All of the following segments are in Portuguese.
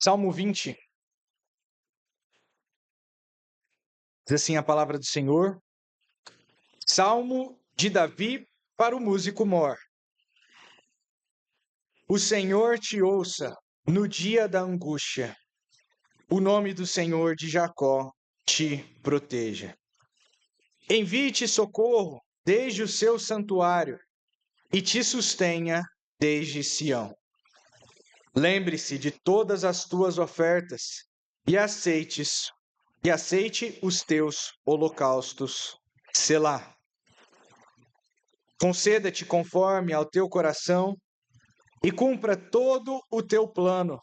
Salmo 20, diz assim a palavra do Senhor. Salmo de Davi para o músico mor. O Senhor te ouça no dia da angústia. O nome do Senhor de Jacó te proteja. Envie-te socorro desde o seu santuário e te sustenha desde Sião. Lembre-se de todas as tuas ofertas e aceite os teus holocaustos. Selá. Conceda-te conforme ao teu coração e cumpra todo o teu plano.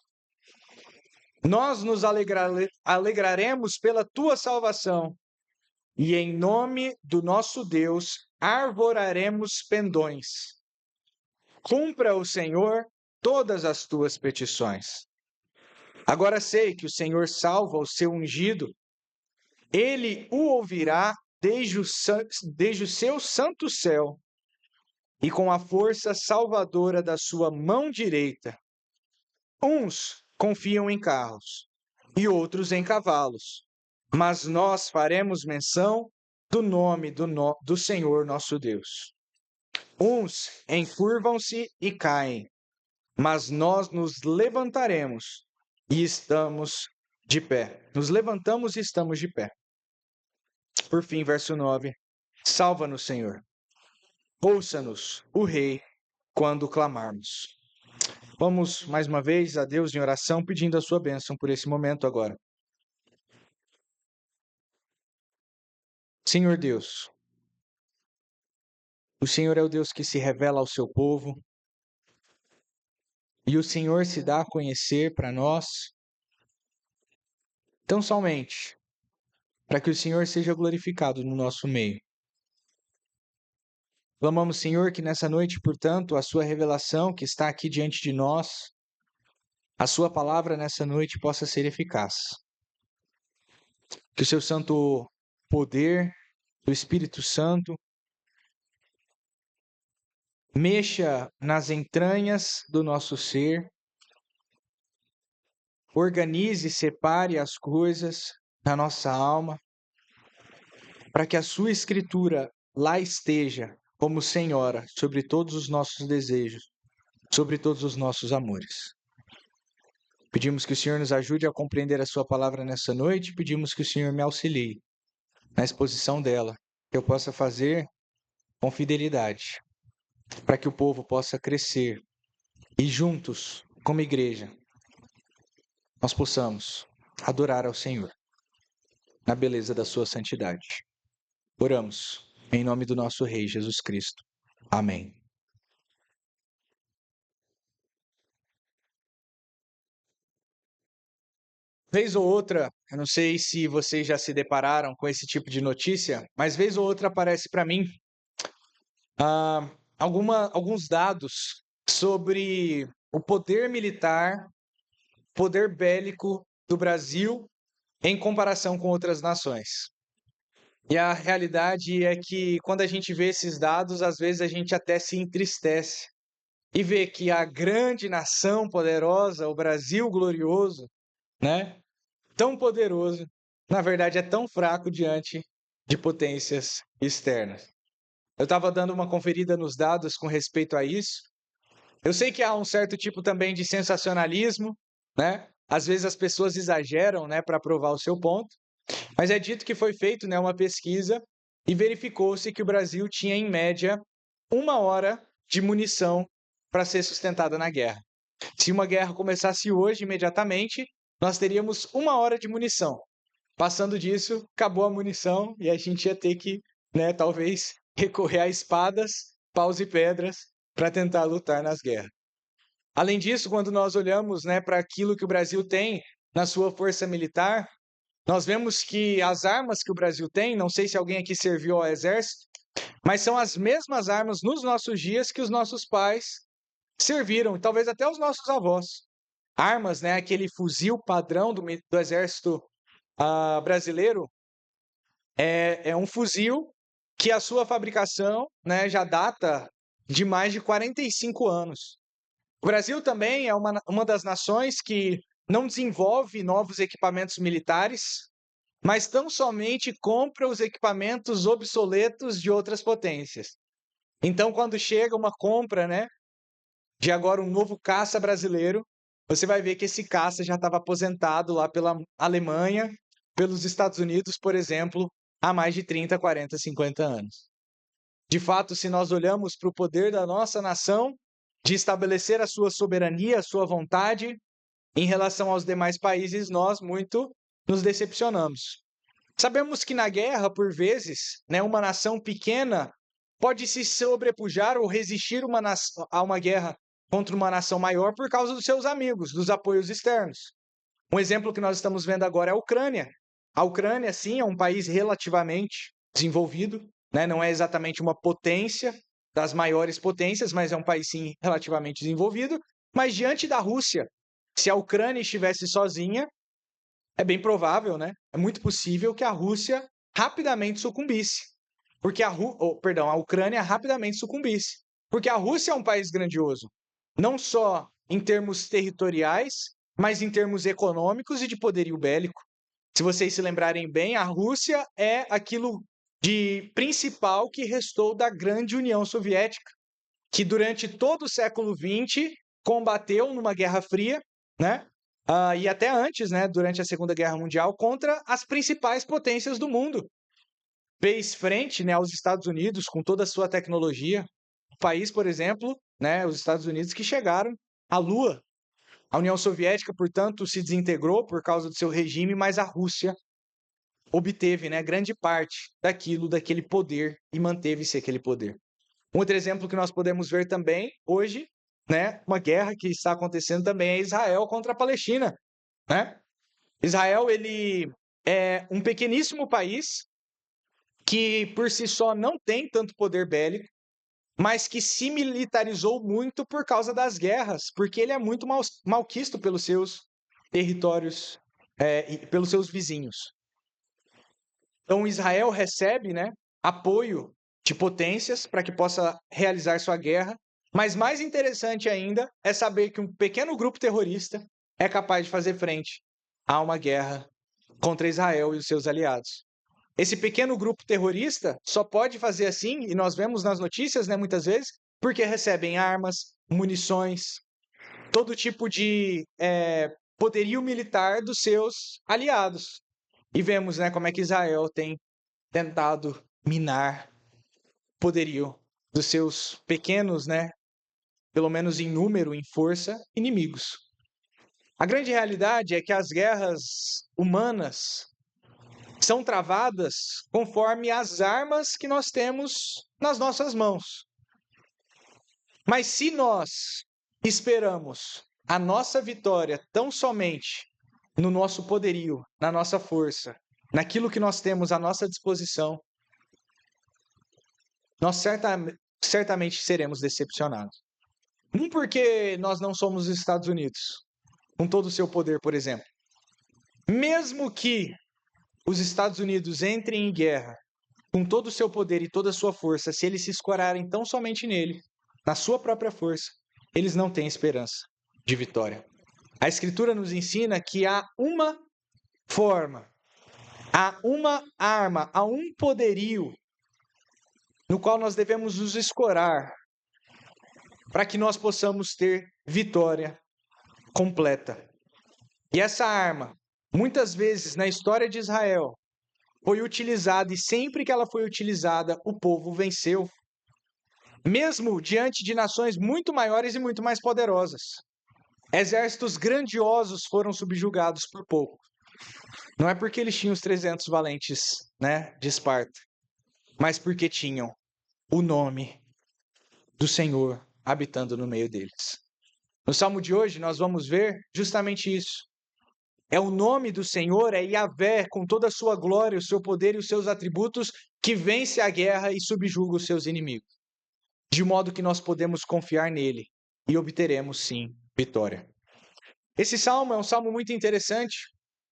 Nós nos alegraremos pela tua salvação e em nome do nosso Deus arvoraremos pendões. Cumpra o Senhor todas as tuas petições. Agora sei que o Senhor salva o seu ungido. Ele o ouvirá desde o seu santo céu e com a força salvadora da sua mão direita. Uns confiam em carros e outros em cavalos, mas nós faremos menção do nome do Senhor nosso Deus. Uns encurvam-se e caem, mas nós nos levantaremos e estamos de pé. Nos levantamos e estamos de pé. Por fim, verso 9. Salva-nos, Senhor. Ouça-nos, o Rei, quando clamarmos. Vamos mais uma vez a Deus em oração, pedindo a sua bênção por esse momento agora. Senhor Deus, o Senhor é o Deus que se revela ao seu povo, e o Senhor se dá a conhecer para nós, tão somente para que o Senhor seja glorificado no nosso meio. Clamamos, Senhor, que nessa noite, portanto, a sua revelação que está aqui diante de nós, a sua palavra nessa noite possa ser eficaz. Que o seu santo poder, do Espírito Santo, mexa nas entranhas do nosso ser, organize e separe as coisas na nossa alma, para que a sua Escritura lá esteja como senhora sobre todos os nossos desejos, sobre todos os nossos amores. Pedimos que o Senhor nos ajude a compreender a sua palavra nessa noite, pedimos que o Senhor me auxilie na exposição dela, que eu possa fazer com fidelidade, para que o povo possa crescer e juntos, como igreja, nós possamos adorar ao Senhor na beleza da sua santidade. Oramos em nome do nosso Rei Jesus Cristo. Amém. Vez ou outra, eu não sei se vocês já se depararam com esse tipo de notícia, mas vez ou outra aparece para mim alguns dados sobre o poder militar, poder bélico do Brasil em comparação com outras nações. E a realidade é que quando a gente vê esses dados, às vezes a gente até se entristece e vê que a grande nação poderosa, o Brasil glorioso, né, tão poderoso, na verdade é tão fraco diante de potências externas. Eu estava dando uma conferida nos dados com respeito a isso. Eu sei que há um certo tipo também de sensacionalismo, né? Às vezes as pessoas exageram, né, para provar o seu ponto. Mas é dito que foi feito, né, uma pesquisa e verificou-se que o Brasil tinha, em média, 1 hora de munição para ser sustentada na guerra. Se uma guerra começasse hoje, imediatamente, nós teríamos 1 hora de munição. Passando disso, acabou a munição e a gente ia ter que, né, talvez, recorrer a espadas, paus e pedras para tentar lutar nas guerras. Além disso, quando nós olhamos, né, para aquilo que o Brasil tem na sua força militar, nós vemos que as armas que o Brasil tem, não sei se alguém aqui serviu ao exército, mas são as mesmas armas nos nossos dias que os nossos pais serviram, talvez até os nossos avós. Armas, né, aquele fuzil padrão do exército brasileiro, é um fuzil que a sua fabricação, né, já data de mais de 45 anos. O Brasil também é uma das nações que não desenvolve novos equipamentos militares, mas tão somente compra os equipamentos obsoletos de outras potências. Então, quando chega uma compra, né, de agora um novo caça brasileiro, você vai ver que esse caça já estava aposentado lá pela Alemanha, pelos Estados Unidos, por exemplo, há mais de 30, 40, 50 anos. De fato, se nós olhamos para o poder da nossa nação de estabelecer a sua soberania, a sua vontade em relação aos demais países, nós muito nos decepcionamos. Sabemos que na guerra, por vezes, né, uma nação pequena pode se sobrepujar ou resistir a uma guerra contra uma nação maior por causa dos seus amigos, dos apoios externos. Um exemplo que nós estamos vendo agora é a Ucrânia. A Ucrânia, sim, é um país relativamente desenvolvido, né? Não é exatamente uma potência das maiores potências, mas é um país, sim, relativamente desenvolvido. Mas diante da Rússia, se a Ucrânia estivesse sozinha, é bem provável, né? É muito possível que a Rússia rapidamente sucumbisse. Porque a Ucrânia rapidamente sucumbisse. Porque a Rússia é um país grandioso, não só em termos territoriais, mas em termos econômicos e de poderio bélico. Se vocês se lembrarem bem, a Rússia é aquilo de principal que restou da grande União Soviética, que durante todo o século XX combateu numa Guerra Fria, né? E até antes, né, durante a Segunda Guerra Mundial, contra as principais potências do mundo. Fez frente, né, aos Estados Unidos com toda a sua tecnologia. O país, por exemplo, né, os Estados Unidos que chegaram à Lua. A União Soviética, portanto, se desintegrou por causa do seu regime, mas a Rússia obteve, né, grande parte daquele poder e manteve-se aquele poder. Um outro exemplo que nós podemos ver também hoje, né, uma guerra que está acontecendo também é Israel contra a Palestina, né? Israel, ele é um pequeníssimo país que por si só não tem tanto poder bélico, mas que se militarizou muito por causa das guerras, porque ele é muito malquisto pelos seus territórios e pelos seus vizinhos. Então Israel recebe, né, apoio de potências para que possa realizar sua guerra, mas mais interessante ainda é saber que um pequeno grupo terrorista é capaz de fazer frente a uma guerra contra Israel e os seus aliados. Esse pequeno grupo terrorista só pode fazer assim, e nós vemos nas notícias, né, muitas vezes, porque recebem armas, munições, todo tipo de poderio militar dos seus aliados. E vemos, né, como é que Israel tem tentado minar o poderio dos seus pequenos, né, pelo menos em número, em força, inimigos. A grande realidade é que as guerras humanas são travadas conforme as armas que nós temos nas nossas mãos. Mas se nós esperamos a nossa vitória tão somente no nosso poderio, na nossa força, naquilo que nós temos à nossa disposição, nós certamente seremos decepcionados. Não porque nós não somos os Estados Unidos, com todo o seu poder, por exemplo. Mesmo que os Estados Unidos entrem em guerra com todo o seu poder e toda a sua força, se eles se escorarem tão somente nele, na sua própria força, eles não têm esperança de vitória. A Escritura nos ensina que há uma forma, há uma arma, há um poderio no qual nós devemos nos escorar para que nós possamos ter vitória completa. E essa arma, muitas vezes na história de Israel, foi utilizada e sempre que ela foi utilizada, o povo venceu. Mesmo diante de nações muito maiores e muito mais poderosas. Exércitos grandiosos foram subjugados por pouco. Não é porque eles tinham os 300 valentes, né, de Esparta, mas porque tinham o nome do Senhor habitando no meio deles. No Salmo de hoje, nós vamos ver justamente isso. É o nome do Senhor, é Yahvé, com toda a sua glória, o seu poder e os seus atributos, que vence a guerra e subjuga os seus inimigos. De modo que nós podemos confiar nele e obteremos, sim, vitória. Esse salmo é um salmo muito interessante,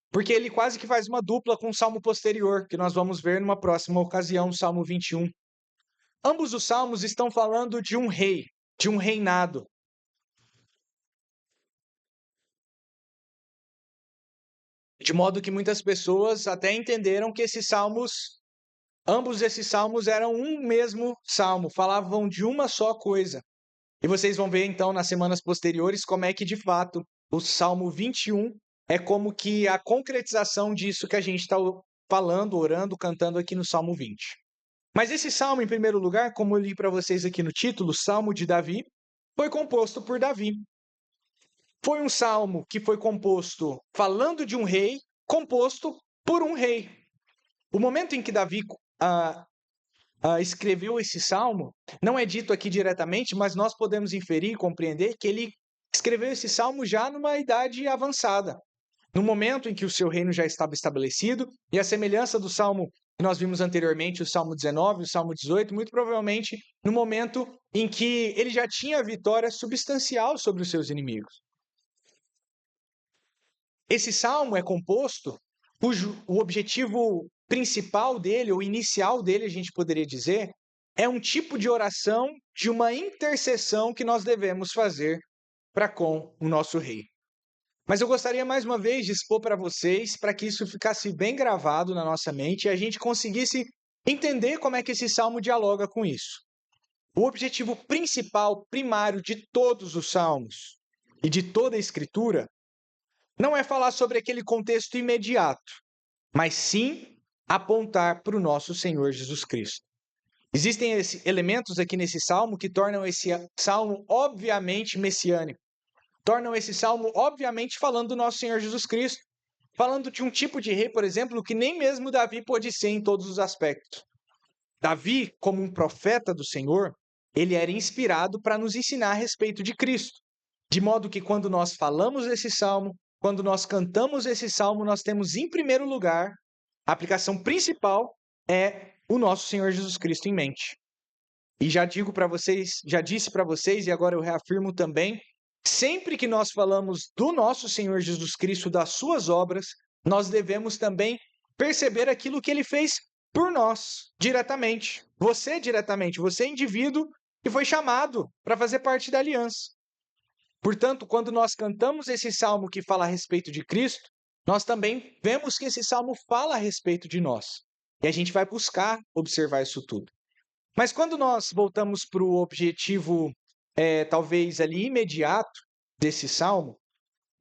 porque ele quase que faz uma dupla com o salmo posterior, que nós vamos ver numa próxima ocasião, o Salmo 21. Ambos os salmos estão falando de um rei, de um reinado. De modo que muitas pessoas até entenderam que ambos esses salmos eram um mesmo salmo, falavam de uma só coisa. E vocês vão ver então nas semanas posteriores como é que de fato o Salmo 21 é como que a concretização disso que a gente está falando, orando, cantando aqui no Salmo 20. Mas esse salmo, em primeiro lugar, como eu li para vocês aqui no título, Salmo de Davi, foi composto por Davi. Foi um salmo que foi composto falando de um rei, composto por um rei. O momento em que Davi escreveu esse salmo, não é dito aqui diretamente, mas nós podemos inferir e compreender que ele escreveu esse salmo já numa idade avançada, no momento em que o seu reino já estava estabelecido, e a semelhança do salmo que nós vimos anteriormente, o salmo 19, o salmo 18, muito provavelmente no momento em que ele já tinha vitória substancial sobre os seus inimigos. Esse salmo é composto, cujo o objetivo principal dele, ou inicial dele, a gente poderia dizer, é um tipo de oração de uma intercessão que nós devemos fazer para com o nosso rei. Mas eu gostaria mais uma vez de expor para vocês, para que isso ficasse bem gravado na nossa mente e a gente conseguisse entender como é que esse salmo dialoga com isso. O objetivo principal, primário de todos os salmos e de toda a Escritura não é falar sobre aquele contexto imediato, mas sim apontar para o nosso Senhor Jesus Cristo. Existem elementos aqui nesse salmo que tornam esse salmo obviamente messiânico. Tornam esse salmo obviamente falando do nosso Senhor Jesus Cristo. Falando de um tipo de rei, por exemplo, que nem mesmo Davi pôde ser em todos os aspectos. Davi, como um profeta do Senhor, ele era inspirado para nos ensinar a respeito de Cristo. De modo que quando nós falamos esse salmo, quando nós cantamos esse salmo, nós temos em primeiro lugar, a aplicação principal é o nosso Senhor Jesus Cristo em mente. E já digo para vocês, já disse para vocês e agora eu reafirmo também, sempre que nós falamos do nosso Senhor Jesus Cristo, das suas obras, nós devemos também perceber aquilo que ele fez por nós, diretamente. Você indivíduo que foi chamado para fazer parte da aliança. Portanto, quando nós cantamos esse salmo que fala a respeito de Cristo, nós também vemos que esse salmo fala a respeito de nós. E a gente vai buscar observar isso tudo. Mas quando nós voltamos para o objetivo, talvez ali imediato desse salmo,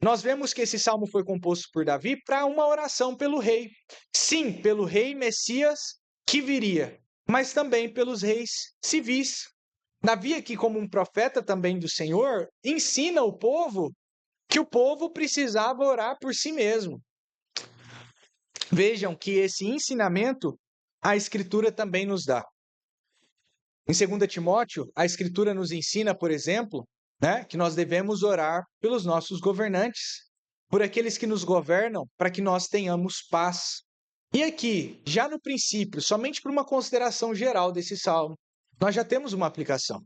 nós vemos que esse salmo foi composto por Davi para uma oração pelo rei. Sim, pelo rei Messias que viria, mas também pelos reis civis. Davi, aqui como um profeta também do Senhor, ensina o povo que o povo precisava orar por si mesmo. Vejam que esse ensinamento a Escritura também nos dá. Em 2 Timóteo, a Escritura nos ensina, por exemplo, que nós devemos orar pelos nossos governantes, por aqueles que nos governam, para que nós tenhamos paz. E aqui, já no princípio, somente por uma consideração geral desse salmo, nós já temos uma aplicação.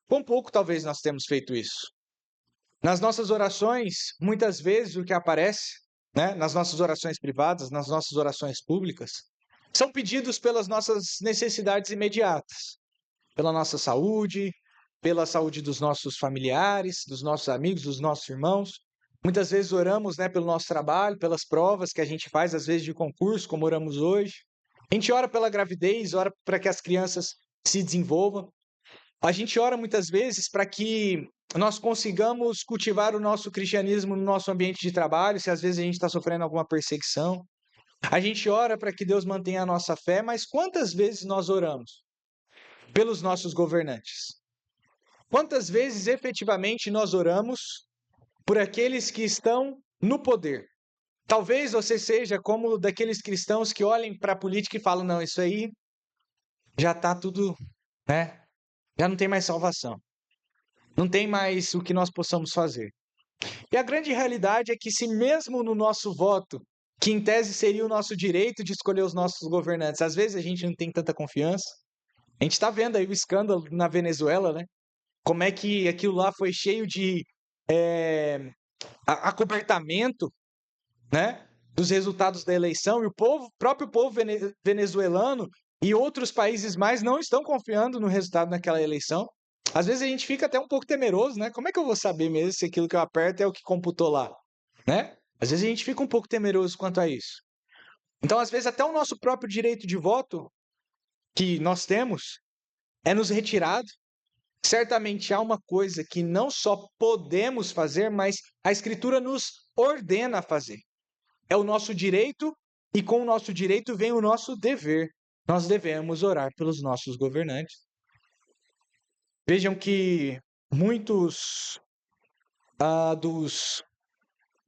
Quão pouco talvez nós temos feito isso? Nas nossas orações, muitas vezes o que aparece, nas nossas orações privadas, nas nossas orações públicas, são pedidos pelas nossas necessidades imediatas, pela nossa saúde, pela saúde dos nossos familiares, dos nossos amigos, dos nossos irmãos. Muitas vezes oramos pelo nosso trabalho, pelas provas que a gente faz, às vezes de concurso, como oramos hoje. A gente ora pela gravidez, ora para que as crianças se desenvolvam. A gente ora muitas vezes para que nós consigamos cultivar o nosso cristianismo no nosso ambiente de trabalho, se às vezes a gente está sofrendo alguma perseguição. A gente ora para que Deus mantenha a nossa fé, mas quantas vezes nós oramos pelos nossos governantes? Quantas vezes efetivamente nós oramos por aqueles que estão no poder? Talvez você seja como daqueles cristãos que olhem para a política e falam, não, isso aí já está tudo, já não tem mais salvação. Não tem mais o que nós possamos fazer. E a grande realidade é que se mesmo no nosso voto, que em tese seria o nosso direito de escolher os nossos governantes, às vezes a gente não tem tanta confiança. A gente está vendo aí o escândalo na Venezuela, como é que aquilo lá foi cheio de acobertamento, dos resultados da eleição, e o próprio povo venezuelano e outros países mais não estão confiando no resultado daquela eleição. Às vezes a gente fica até um pouco temeroso, Como é que eu vou saber mesmo se aquilo que eu aperto é o que computou lá, Às vezes a gente fica um pouco temeroso quanto a isso. Então, às vezes, até o nosso próprio direito de voto que nós temos é nos retirado. Certamente há uma coisa que não só podemos fazer, mas a Escritura nos ordena a fazer. É o nosso direito, e com o nosso direito vem o nosso dever. Nós devemos orar pelos nossos governantes. Vejam que muitos dos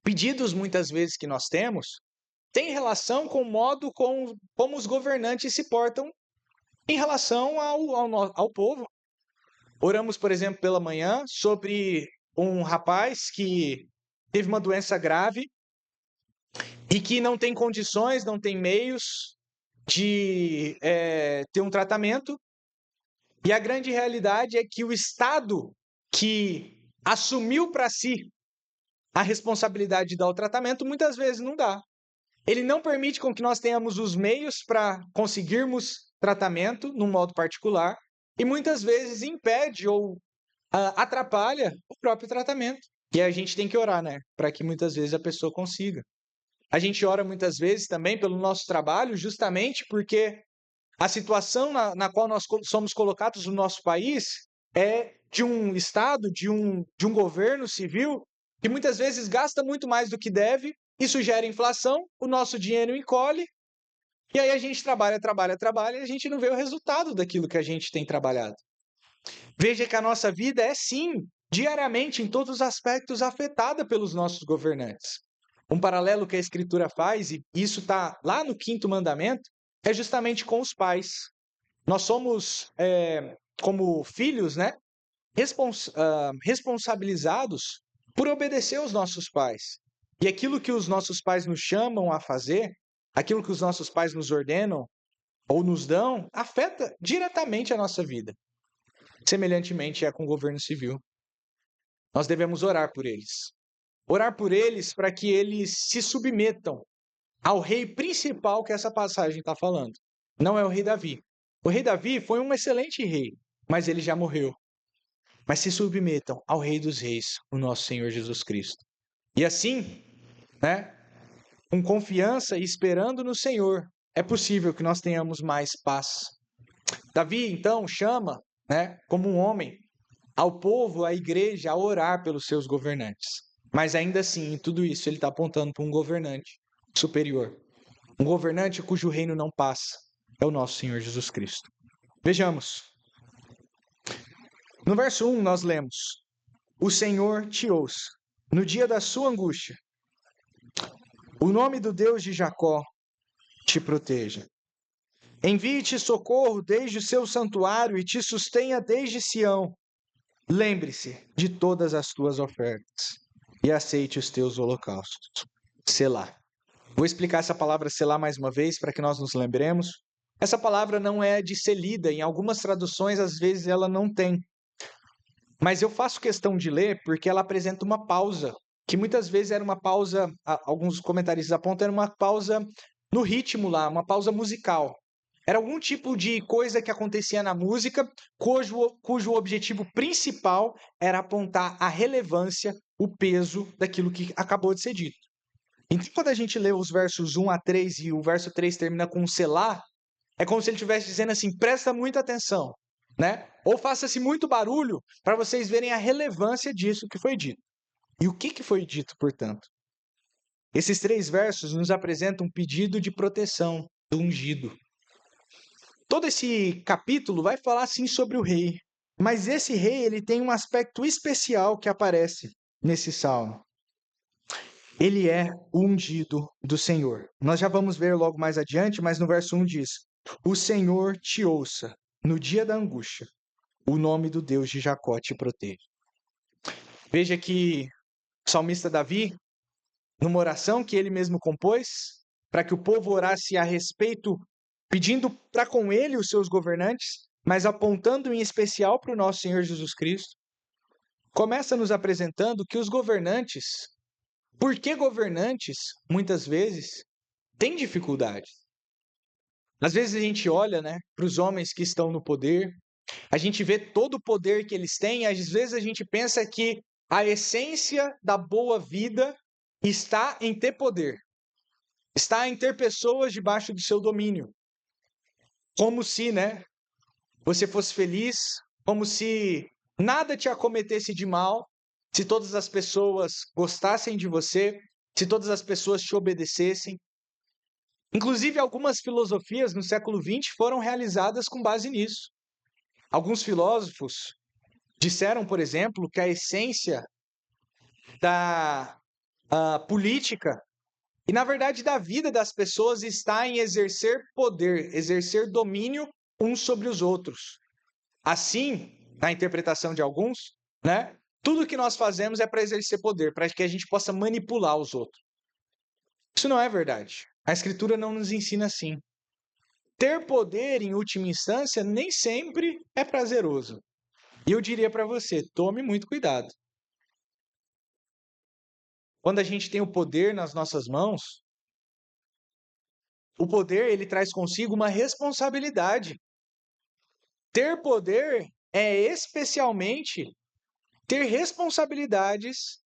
pedidos, muitas vezes, que nós temos, têm relação com o modo como os governantes se portam em relação ao povo. Oramos, por exemplo, pela manhã sobre um rapaz que teve uma doença grave e que não tem condições, não tem meios de ter um tratamento. E a grande realidade é que o Estado que assumiu para si a responsabilidade de dar o tratamento, muitas vezes não dá. Ele não permite com que nós tenhamos os meios para conseguirmos tratamento num modo particular e muitas vezes impede ou atrapalha o próprio tratamento. E a gente tem que orar, né? Para que muitas vezes a pessoa consiga. A gente ora muitas vezes também pelo nosso trabalho, justamente porque a situação na qual nós somos colocados no nosso país é de um Estado, de um governo civil, que muitas vezes gasta muito mais do que deve, isso gera inflação, o nosso dinheiro encolhe, e aí a gente trabalha, e a gente não vê o resultado daquilo que a gente tem trabalhado. Veja que a nossa vida é, sim, diariamente, em todos os aspectos, afetada pelos nossos governantes. Um paralelo que a Escritura faz, e isso está lá no 5º mandamento, é justamente com os pais. Nós somos, como filhos, né, responsabilizados por obedecer aos nossos pais. E aquilo que os nossos pais nos chamam a fazer, aquilo que os nossos pais nos ordenam ou nos dão, afeta diretamente a nossa vida. Semelhantemente é com o governo civil. Nós devemos orar por eles. Orar por eles para que eles se submetam ao rei principal que essa passagem está falando. Não é o rei Davi. O rei Davi foi um excelente rei, mas ele já morreu. Mas se submetam ao Rei dos Reis, o nosso Senhor Jesus Cristo. E assim, né, com confiança e esperando no Senhor, é possível que nós tenhamos mais paz. Davi, então, chama, né, como um homem, ao povo, à igreja, a orar pelos seus governantes. Mas ainda assim, em tudo isso, ele está apontando para um governante superior. Um governante cujo reino não passa. É o nosso Senhor Jesus Cristo. Vejamos. No verso 1 nós lemos: o Senhor te ouça no dia da sua angústia. O nome do Deus de Jacó te proteja. Envie-te socorro desde o seu santuário e te sustenha desde Sião. Lembre-se de todas as tuas ofertas e aceite os teus holocaustos. Selá. Vou explicar essa palavra selá mais uma vez para que nós nos lembremos. Essa palavra não é de ser lida, em algumas traduções às vezes ela não tem. Mas eu faço questão de ler porque ela apresenta uma pausa, que muitas vezes era uma pausa, alguns comentaristas apontam, era uma pausa no ritmo lá, uma pausa musical. Era algum tipo de coisa que acontecia na música, cujo objetivo principal era apontar a relevância, o peso daquilo que acabou de ser dito. Então, quando a gente lê os versos 1 a 3 e o verso 3 termina com selá, é como se ele estivesse dizendo assim, presta muita atenção, né? Ou faça-se muito barulho para vocês verem a relevância disso que foi dito. E o que foi dito, portanto? Esses 3 versos nos apresentam um pedido de proteção do ungido. Todo esse capítulo vai falar sim sobre o rei, mas esse rei ele tem um aspecto especial que aparece nesse salmo. Ele é o ungido do Senhor. Nós já vamos ver logo mais adiante, mas no verso 1 diz: o Senhor te ouça no dia da angústia, o nome do Deus de Jacó te proteja. Veja que o salmista Davi, numa oração que ele mesmo compôs, para que o povo orasse a respeito, pedindo para com ele os seus governantes, mas apontando em especial para o nosso Senhor Jesus Cristo, começa nos apresentando que os governantes, porque governantes, muitas vezes, têm dificuldades. Às vezes a gente olha, né, para os homens que estão no poder, a gente vê todo o poder que eles têm, e às vezes a gente pensa que a essência da boa vida está em ter poder, está em ter pessoas debaixo do seu domínio. Como se, você fosse feliz, como se nada te acometesse de mal, se todas as pessoas gostassem de você, se todas as pessoas te obedecessem. Inclusive, algumas filosofias no século XX foram realizadas com base nisso. Alguns filósofos disseram, por exemplo, que a essência da política e, na verdade, da vida das pessoas está em exercer poder, exercer domínio uns sobre os outros. Assim, na interpretação de alguns, tudo que nós fazemos é para exercer poder, para que a gente possa manipular os outros. Isso não é verdade. A Escritura não nos ensina assim. Ter poder, em última instância, nem sempre é prazeroso. E eu diria para você, tome muito cuidado. Quando a gente tem o poder nas nossas mãos, o poder ele traz consigo uma responsabilidade. Ter poder é especialmente ter responsabilidades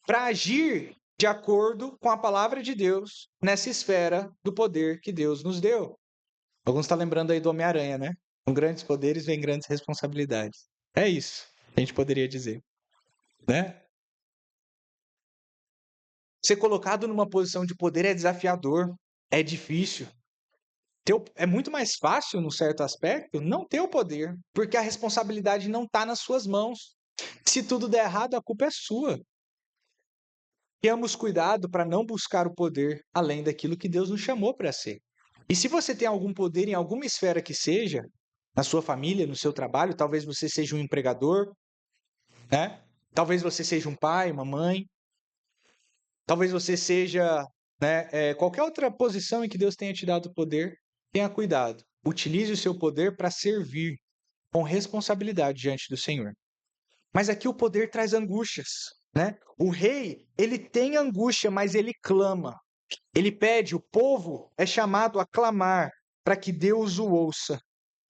para agir de acordo com a palavra de Deus nessa esfera do poder que Deus nos deu. Alguns estão lembrando aí do Homem-Aranha, né? Com grandes poderes vem grandes responsabilidades. É isso, a gente poderia dizer, né? Ser colocado numa posição de poder é desafiador, é difícil. É muito mais fácil, num certo aspecto, não ter o poder, porque a responsabilidade não está nas suas mãos. Se tudo der errado, a culpa é sua. Tenhamos cuidado para não buscar o poder além daquilo que Deus nos chamou para ser. E se você tem algum poder em alguma esfera que seja, na sua família, no seu trabalho, talvez você seja um empregador, né? Talvez você seja um pai, uma mãe, talvez você seja, qualquer outra posição em que Deus tenha te dado poder, tenha cuidado. Utilize o seu poder para servir com responsabilidade diante do Senhor. Mas aqui o poder traz angústias, né? O rei, ele tem angústia, mas ele clama. Ele pede, o povo é chamado a clamar para que Deus o ouça.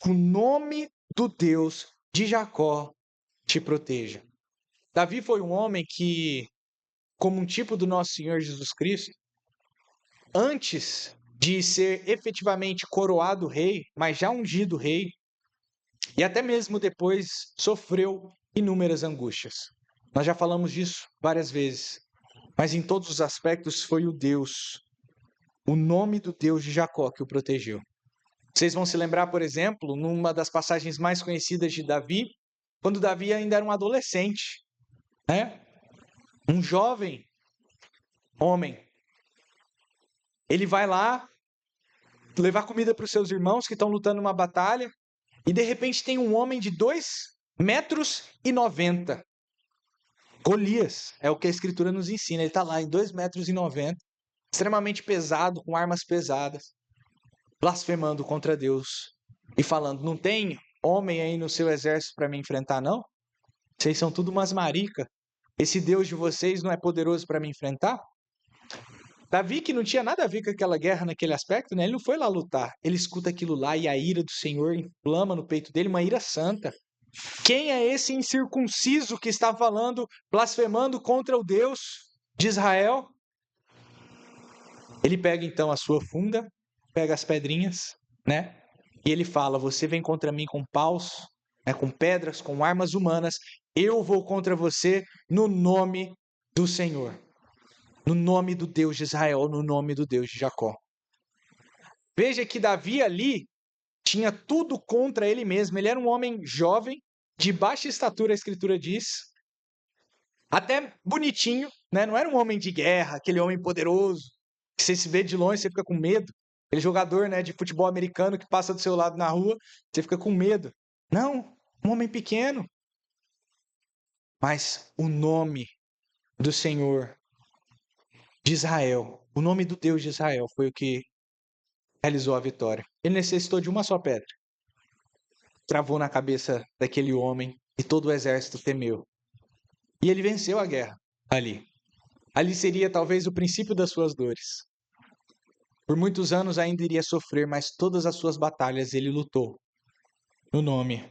O nome do Deus de Jacó te proteja. Davi foi um homem que, como um tipo do nosso Senhor Jesus Cristo, antes de ser efetivamente coroado rei, mas já ungido rei, e até mesmo depois sofreu inúmeras angústias. Nós já falamos disso várias vezes, mas em todos os aspectos foi o nome do Deus de Jacó que o protegeu. Vocês vão se lembrar, por exemplo, numa das passagens mais conhecidas de Davi, quando Davi ainda era um adolescente, um jovem homem. Ele vai lá levar comida para os seus irmãos que estão lutando uma batalha, e de repente tem um homem de 2,90 m. Golias, é o que a Escritura nos ensina. Ele está lá em 2,90 m, extremamente pesado, com armas pesadas, blasfemando contra Deus e falando: não tem homem aí no seu exército para me enfrentar, não? Vocês são tudo umas maricas. Esse Deus de vocês não é poderoso para me enfrentar? Davi, que não tinha nada a ver com aquela guerra naquele aspecto, ele não foi lá lutar. Ele escuta aquilo lá e a ira do Senhor inflama no peito dele, uma ira santa. Quem é esse incircunciso que está falando, blasfemando contra o Deus de Israel? Ele pega então a sua funda, pega as pedrinhas, e ele fala: você vem contra mim com paus, com pedras, com armas humanas, eu vou contra você no nome do Senhor, no nome do Deus de Israel, no nome do Deus de Jacó. Veja que Davi ali tinha tudo contra ele mesmo. Ele era um homem jovem, de baixa estatura, a Escritura diz, até bonitinho, não era um homem de guerra, aquele homem poderoso, que você se vê de longe, você fica com medo. Aquele jogador de futebol americano que passa do seu lado na rua, você fica com medo. Não, um homem pequeno. Mas o nome do Senhor de Israel, o nome do Deus de Israel foi o que realizou a vitória. Ele necessitou de uma só pedra. Travou na cabeça daquele homem e todo o exército temeu. E ele venceu a guerra ali. Ali seria talvez o princípio das suas dores. Por muitos anos ainda iria sofrer, mas todas as suas batalhas ele lutou no nome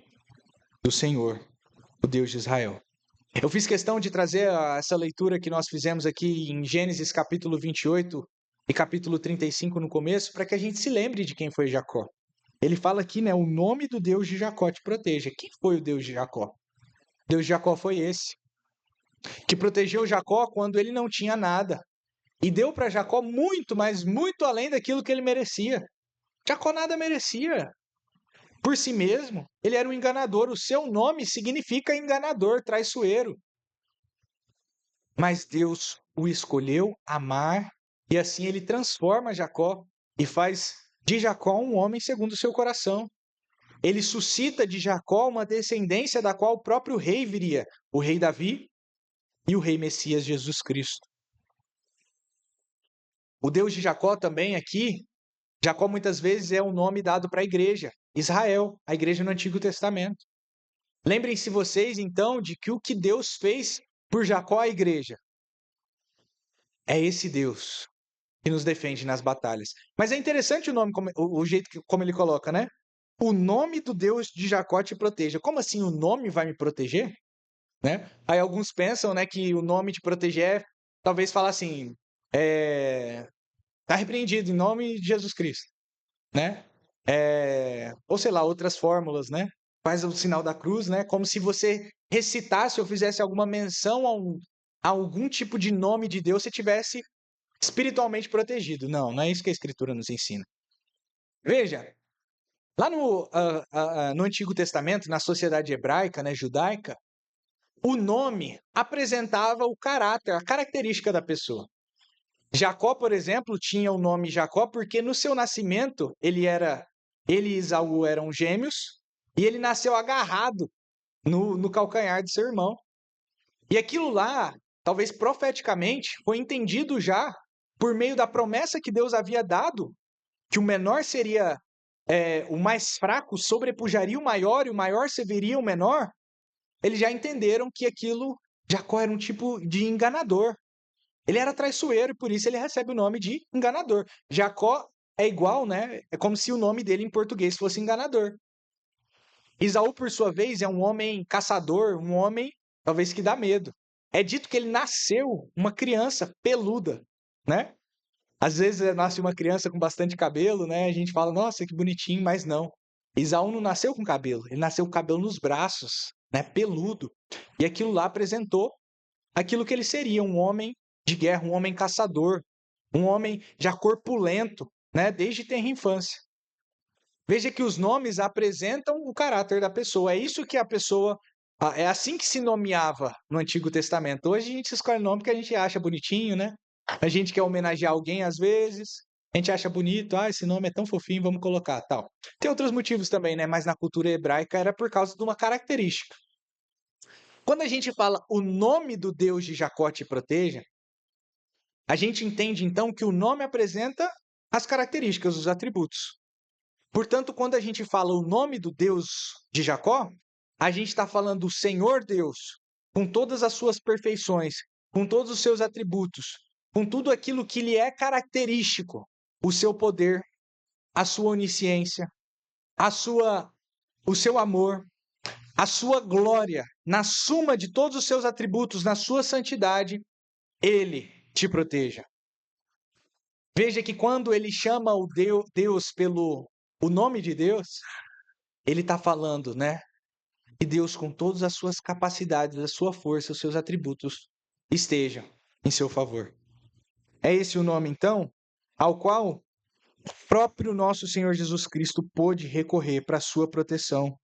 do Senhor, o Deus de Israel. Eu fiz questão de trazer essa leitura que nós fizemos aqui em Gênesis capítulo 28 e capítulo 35 no começo, para que a gente se lembre de quem foi Jacó. Ele fala aqui, né, o nome do Deus de Jacó te proteja. Quem foi o Deus de Jacó? Deus de Jacó foi esse, que protegeu Jacó quando ele não tinha nada. E deu para Jacó muito, mas muito além daquilo que ele merecia. Jacó nada merecia por si mesmo. Ele era um enganador. O seu nome significa enganador, traiçoeiro. Mas Deus o escolheu amar, e assim ele transforma Jacó e faz de Jacó um homem segundo o seu coração. Ele suscita de Jacó uma descendência da qual o próprio rei viria, o rei Davi e o rei Messias Jesus Cristo. O Deus de Jacó também aqui, Jacó muitas vezes é o nome dado para a igreja, Israel, a igreja no Antigo Testamento. Lembrem-se vocês então de que o que Deus fez por Jacó, a igreja, é esse Deus que nos defende nas batalhas. Mas é interessante o nome, o jeito como ele coloca, né? O nome do Deus de Jacó te proteja. Como assim o nome vai me proteger? Né? Aí alguns pensam, né, que o nome de proteger é, talvez falar assim, tá repreendido em nome de Jesus Cristo, né? Ou sei lá, outras fórmulas, né? Faz o sinal da cruz, né? Como se você recitasse ou fizesse alguma menção a algum tipo de nome de Deus, você tivesse espiritualmente protegido. Não, não é isso que a Escritura nos ensina. Veja, lá no Antigo Testamento, na sociedade hebraica, né, judaica, o nome apresentava o caráter, a característica da pessoa. Jacó, por exemplo, tinha o nome Jacó porque no seu nascimento ele e Esaú eram gêmeos e ele nasceu agarrado no calcanhar de seu irmão. E aquilo lá, talvez profeticamente, foi entendido já por meio da promessa que Deus havia dado, que o menor seria o mais fraco, sobrepujaria o maior e o maior serviria o menor. Eles já entenderam que aquilo, Jacó era um tipo de enganador. Ele era traiçoeiro e por isso ele recebe o nome de enganador. Jacó é igual, né? É como se o nome dele em português fosse enganador. Esaú, por sua vez, é um homem caçador, um homem talvez que dá medo. É dito que ele nasceu uma criança peluda, né? Às vezes nasce uma criança com bastante cabelo, né? A gente fala, nossa, que bonitinho, mas não. Esaú não nasceu com cabelo, ele nasceu com cabelo nos braços, né? Peludo. E aquilo lá apresentou aquilo que ele seria, um homem de guerra, um homem caçador, um homem já corpulento, né? Desde tenra infância. Veja que os nomes apresentam o caráter da pessoa. É isso que a pessoa. É assim que se nomeava no Antigo Testamento. Hoje a gente escolhe nome que a gente acha bonitinho, né? A gente quer homenagear alguém às vezes. A gente acha bonito, esse nome é tão fofinho, vamos colocar, tal. Tem outros motivos também, né? Mas na cultura hebraica era por causa de uma característica. Quando a gente fala o nome do Deus de Jacó te proteja, a gente entende então que o nome apresenta as características, os atributos. Portanto, quando a gente fala o nome do Deus de Jacó, a gente está falando do Senhor Deus, com todas as suas perfeições, com todos os seus atributos, com tudo aquilo que lhe é característico, o seu poder, a sua onisciência, o seu amor, a sua glória, na suma de todos os seus atributos, na sua santidade, ele te proteja. Veja que quando ele chama o Deus pelo o nome de Deus, ele está falando, né? Que Deus, com todas as suas capacidades, a sua força, os seus atributos, estejam em seu favor. É esse o nome, então, ao qual o próprio nosso Senhor Jesus Cristo pôde recorrer para a sua proteção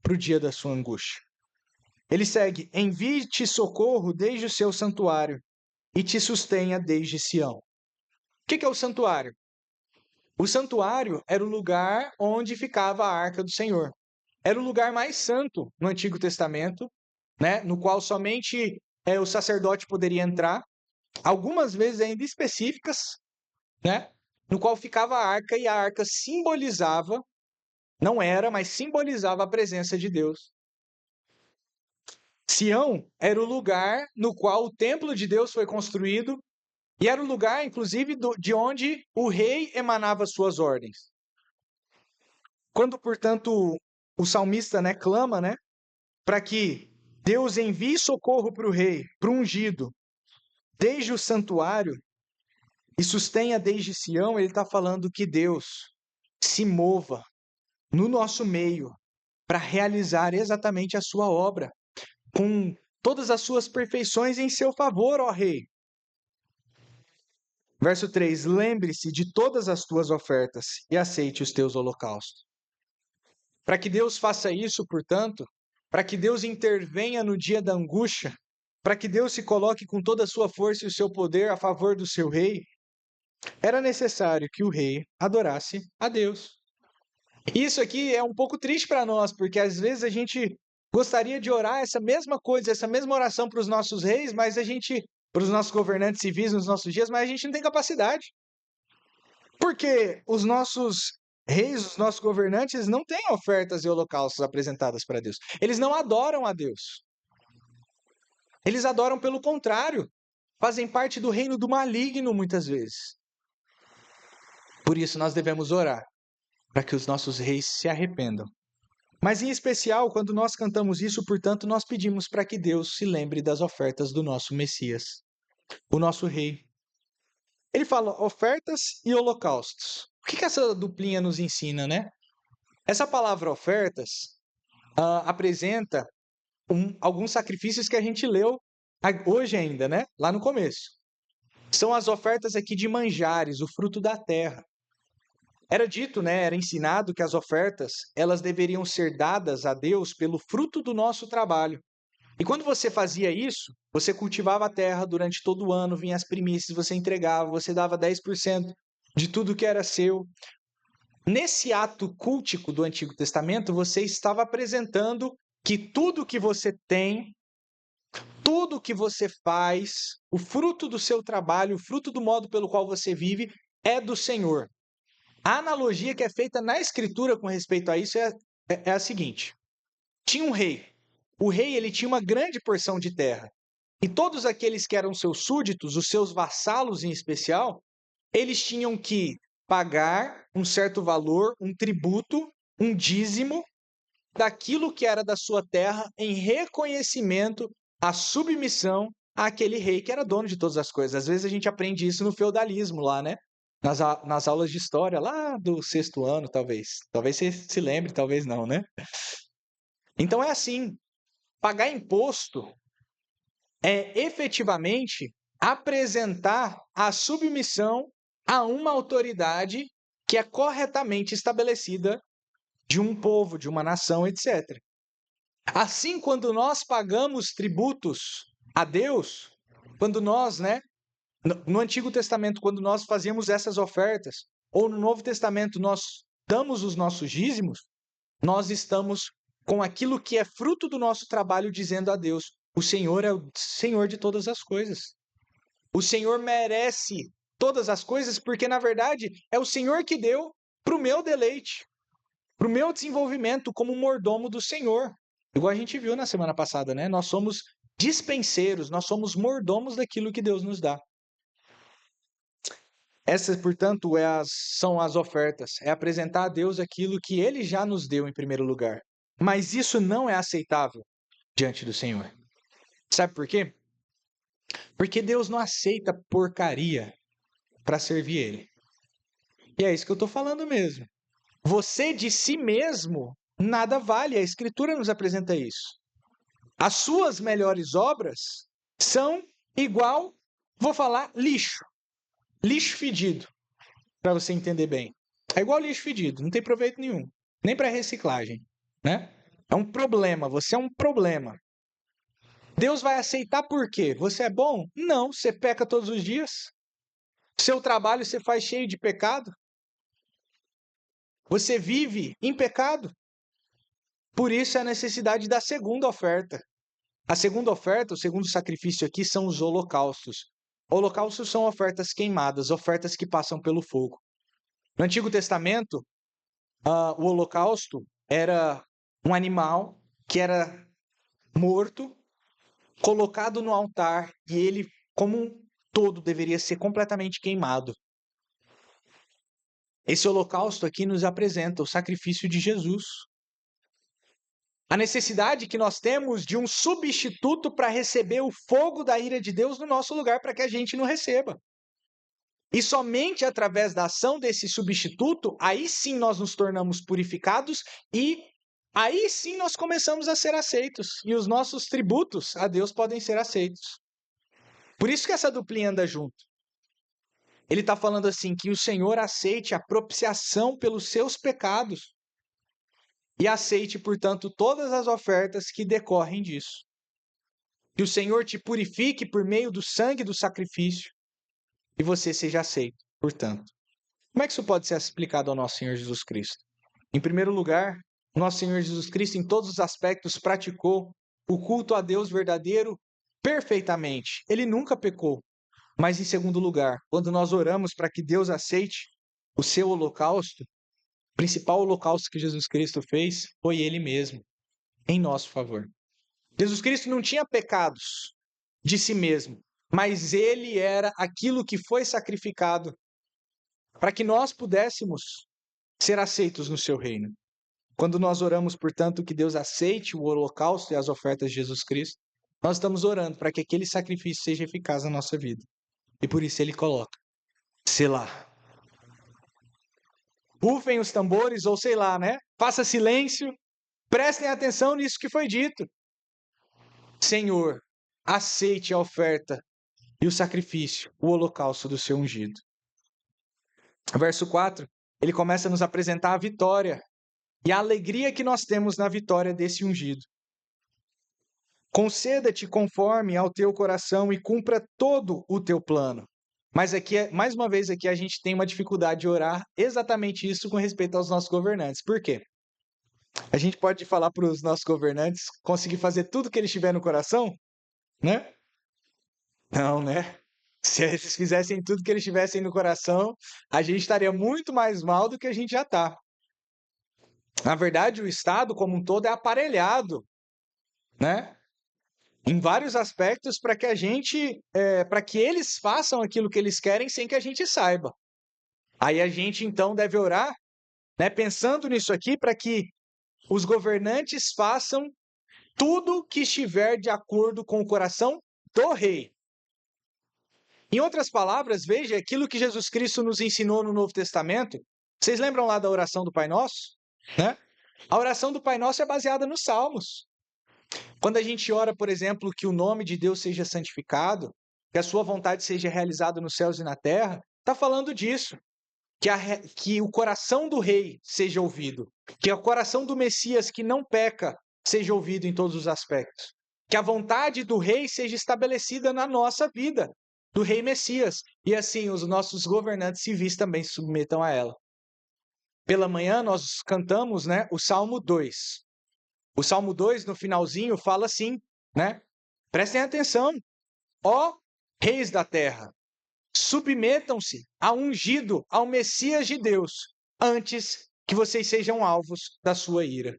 para o dia da sua angústia. Ele segue: envie-te socorro desde o seu santuário e te sustenha desde Sião. O que é o santuário? O santuário era o lugar onde ficava a arca do Senhor. Era o lugar mais santo no Antigo Testamento, né? No qual somente o sacerdote poderia entrar, algumas vezes ainda específicas, né? No qual ficava a arca e a arca simbolizava, não era, mas simbolizava a presença de Deus. Sião era o lugar no qual o templo de Deus foi construído e era o lugar, inclusive, de onde o rei emanava suas ordens. Quando, portanto, o salmista, né, clama, né, para que Deus envie socorro para o rei, para o ungido, desde o santuário e sustenha desde Sião. Ele está falando que Deus se mova no nosso meio para realizar exatamente a sua obra, com todas as suas perfeições em seu favor, ó rei. Verso 3: lembre-se de todas as tuas ofertas e aceite os teus holocaustos. Para que Deus faça isso, portanto, para que Deus intervenha no dia da angústia, para que Deus se coloque com toda a sua força e o seu poder a favor do seu rei, era necessário que o rei adorasse a Deus. Isso aqui é um pouco triste para nós, porque às vezes a gente gostaria de orar essa mesma coisa, essa mesma oração para os nossos reis, mas a gente, para os nossos governantes civis nos nossos dias, mas a gente não tem capacidade. Porque os nossos reis, os nossos governantes não têm ofertas e holocaustos apresentadas para Deus. Eles não adoram a Deus. Eles adoram pelo contrário. Fazem parte do reino do maligno muitas vezes. Por isso nós devemos orar para que os nossos reis se arrependam. Mas em especial, quando nós cantamos isso, portanto, nós pedimos para que Deus se lembre das ofertas do nosso Messias, o nosso rei. Ele fala ofertas e holocaustos. O que essa duplinha nos ensina, né? Essa palavra ofertas apresenta alguns sacrifícios que a gente leu hoje ainda, né? Lá no começo. São as ofertas aqui de manjares, o fruto da terra. Era dito, né? Era ensinado que as ofertas, elas deveriam ser dadas a Deus pelo fruto do nosso trabalho. E quando você fazia isso, você cultivava a terra durante todo o ano, vinha as primícias, você entregava, você dava 10% de tudo que era seu. Nesse ato cultico do Antigo Testamento, você estava apresentando que tudo que você tem, tudo que você faz, o fruto do seu trabalho, o fruto do modo pelo qual você vive, é do Senhor. A analogia que é feita na Escritura com respeito a isso é a seguinte. Tinha um rei. O rei ele tinha uma grande porção de terra. E todos aqueles que eram seus súditos, os seus vassalos em especial, eles tinham que pagar um certo valor, um tributo, um dízimo daquilo que era da sua terra em reconhecimento à submissão àquele rei que era dono de todas as coisas. Às vezes a gente aprende isso no feudalismo lá, né? Nas aulas de história lá do sexto ano, talvez. Talvez você se lembre, talvez não, né? Então é assim, pagar imposto é efetivamente apresentar a submissão a uma autoridade que é corretamente estabelecida de um povo, de uma nação, etc. Assim, quando nós pagamos tributos a Deus, quando nós, né, no Antigo Testamento, quando nós fazíamos essas ofertas, ou no Novo Testamento nós damos os nossos dízimos, nós estamos com aquilo que é fruto do nosso trabalho dizendo a Deus: o Senhor é o Senhor de todas as coisas. O Senhor merece todas as coisas, porque na verdade é o Senhor que deu para o meu deleite, para o meu desenvolvimento como mordomo do Senhor. Igual a gente viu na semana passada, né? Nós somos dispenseiros, nós somos mordomos daquilo que Deus nos dá. Essas, portanto, são as ofertas. É apresentar a Deus aquilo que Ele já nos deu em primeiro lugar. Mas isso não é aceitável diante do Senhor. Sabe por quê? Porque Deus não aceita porcaria para servir Ele. E é isso que eu estou falando mesmo. Você de si mesmo nada vale. A Escritura nos apresenta isso. As suas melhores obras são igual, vou falar, lixo. Lixo fedido. Para você entender bem. É igual lixo fedido, não tem proveito nenhum. Nem para reciclagem, né? É um problema, você é um problema. Deus vai aceitar por quê? Você é bom? Não, você peca todos os dias. Seu trabalho você faz cheio de pecado. Você vive em pecado. Por isso é a necessidade da segunda oferta. A segunda oferta, o segundo sacrifício aqui são os holocaustos. Holocaustos são ofertas queimadas, ofertas que passam pelo fogo. No Antigo Testamento, o holocausto era um animal que era morto, colocado no altar, e ele, como um todo, deveria ser completamente queimado. Esse holocausto aqui nos apresenta o sacrifício de Jesus. A necessidade que nós temos de um substituto para receber o fogo da ira de Deus no nosso lugar, para que a gente não receba. E somente através da ação desse substituto, aí sim nós nos tornamos purificados e aí sim nós começamos a ser aceitos. E os nossos tributos a Deus podem ser aceitos. Por isso que essa duplinha anda junto. Ele está falando assim, que o Senhor aceite a propiciação pelos seus pecados e aceite, portanto, todas as ofertas que decorrem disso. Que o Senhor te purifique por meio do sangue do sacrifício e você seja aceito, portanto. Como é que isso pode ser explicado ao nosso Senhor Jesus Cristo? Em primeiro lugar, o nosso Senhor Jesus Cristo, em todos os aspectos, praticou o culto a Deus verdadeiro perfeitamente. Ele nunca pecou. Mas, em segundo lugar, quando nós oramos para que Deus aceite o seu holocausto, o principal holocausto que Jesus Cristo fez foi Ele mesmo, em nosso favor. Jesus Cristo não tinha pecados de si mesmo, mas Ele era aquilo que foi sacrificado para que nós pudéssemos ser aceitos no seu reino. Quando nós oramos, portanto, que Deus aceite o holocausto e as ofertas de Jesus Cristo, nós estamos orando para que aquele sacrifício seja eficaz na nossa vida. E por isso ele coloca, Selá. Rufem os tambores, ou sei lá, né? Faça silêncio, prestem atenção nisso que foi dito. Senhor, aceite a oferta e o sacrifício, o holocausto do seu ungido. Verso 4, ele começa a nos apresentar a vitória e a alegria que nós temos na vitória desse ungido. Conceda-te conforme ao teu coração e cumpra todo o teu plano. Mas aqui, mais uma vez, aqui a gente tem uma dificuldade de orar exatamente isso com respeito aos nossos governantes. Por quê? A gente pode falar para os nossos governantes conseguir fazer tudo que eles tiverem no coração, né? Não, né? Se eles fizessem tudo que eles tivessem no coração, a gente estaria muito mais mal do que a gente já está. Na verdade, o Estado como um todo é aparelhado, né? Em vários aspectos para que a gente, para que eles façam aquilo que eles querem sem que a gente saiba. Aí a gente então deve orar, né, pensando nisso aqui, para que os governantes façam tudo que estiver de acordo com o coração do rei. Em outras palavras, veja aquilo que Jesus Cristo nos ensinou no Novo Testamento. Vocês lembram lá da oração do Pai Nosso? Né? A oração do Pai Nosso é baseada nos Salmos. Quando a gente ora, por exemplo, que o nome de Deus seja santificado, que a sua vontade seja realizada nos céus e na terra, está falando disso. Que o coração do rei seja ouvido. Que o coração do Messias, que não peca, seja ouvido em todos os aspectos. Que a vontade do rei seja estabelecida na nossa vida, do rei Messias. E assim os nossos governantes civis também se submetam a ela. Pela manhã nós cantamos, né, o Salmo 2. O Salmo 2, no finalzinho, fala assim, né? Prestem atenção. Ó reis da terra, submetam-se ao ungido, ao Messias de Deus, antes que vocês sejam alvos da sua ira.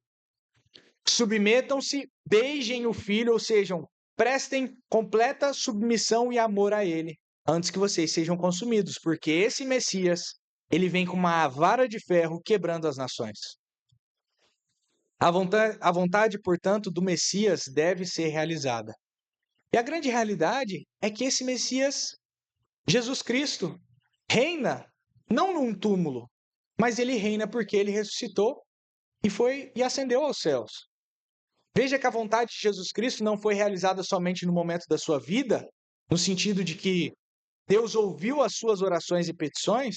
Submetam-se, beijem o Filho, ou seja, prestem completa submissão e amor a Ele, antes que vocês sejam consumidos, porque esse Messias, ele vem com uma vara de ferro quebrando as nações. A vontade, portanto, do Messias deve ser realizada. E a grande realidade é que esse Messias, Jesus Cristo, reina não num túmulo, mas ele reina porque ele ressuscitou e ascendeu aos céus. Veja que a vontade de Jesus Cristo não foi realizada somente no momento da sua vida, no sentido de que Deus ouviu as suas orações e petições,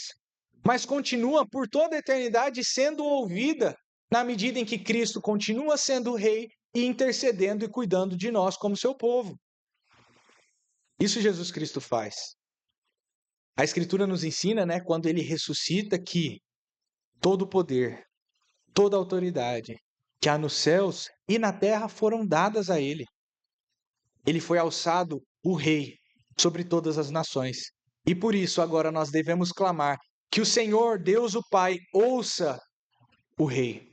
mas continua por toda a eternidade sendo ouvida na medida em que Cristo continua sendo rei e intercedendo e cuidando de nós como seu povo. Isso Jesus Cristo faz. A Escritura nos ensina, né, quando ele ressuscita, que todo o poder, toda a autoridade que há nos céus e na terra foram dadas a ele. Ele foi alçado o rei sobre todas as nações. E por isso agora nós devemos clamar que o Senhor, Deus o Pai, ouça o rei.